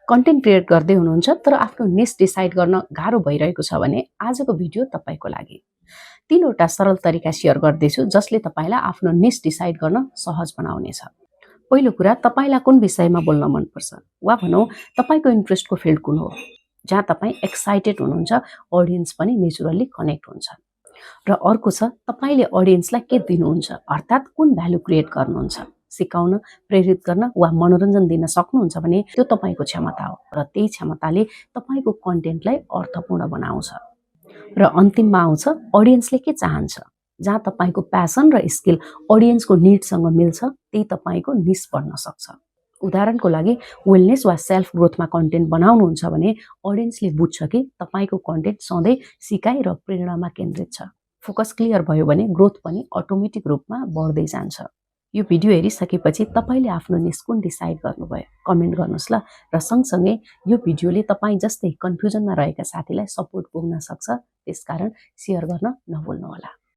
Content create गर्दै हुनुहुन्छ तर आफ्नो निश डिसाइड गर्न गाह्रो भइरहेको छ भने आजको भिडियो तपाईको लागि। 3वटा सरल तरिका शेयर गर्दैछु जसले तपाईलाई आफ्नो निश डिसाइड गर्न सहज बनाउनेछ। पहिलो कुरा, तपाईलाई कुन विषयमा बोल्न मन पर्छ वा भनौं तपाईको इन्ट्रेस्टको फिल्ड कुन हो जहाँ तपाई एक्साइटेड हुनुहुन्छ, ऑडियन्स पनि नेचुरली कनेक्ट हुन्छ। र अर्को छ, तपाईले ऑडियन्सलाई के दिनुहुन्छ अर्थात कुन भ्यालु क्रिएट गर्नुहुन्छ। सिकाउन, प्रेरित गर्न वा मनोरञ्जन दिन सक्नुहुन्छ भने त्यो तपाईको क्षमता हो र त्यही क्षमताले तपाईको कन्टेन्टलाई अर्थपूर्ण बनाउँछ। र अन्तिममा आउँछ ऑडियन्सले के चाहन्छ। जहाँ तपाईको प्यासन र स्किल ऑडियन्सको निडसँग मिल्छ त्यही तपाईको निश बन्न सक्छ। उदाहरणको लागि वेलनेस वा सेल्फ ग्रोथमा कन्टेन्ट बनाउनुहुन्छ भने ऑडियन्सले बुझ्छ कि तपाईको कन्टेन्ट सधैँ सिकाइ र प्रेरणामा केन्द्रित छ। फोकस क्लियर भयो भने ग्रोथ पनि अटोमेटिक रूपमा बढ्दै जान्छ। यो भिडियो हेरिसकेपछि तपाईले आफ्नो निश कुन डिसाइड गर्नुभयो कमेन्ट गर्नुस् ल। र सँगसँगै यो भिडियोले तपाई जस्तै कन्फ्युजनमा रहेका साथीलाई सपोर्ट पुग्न सक्छ, त्यसकारण शेयर गर्न नभुल्नु होला।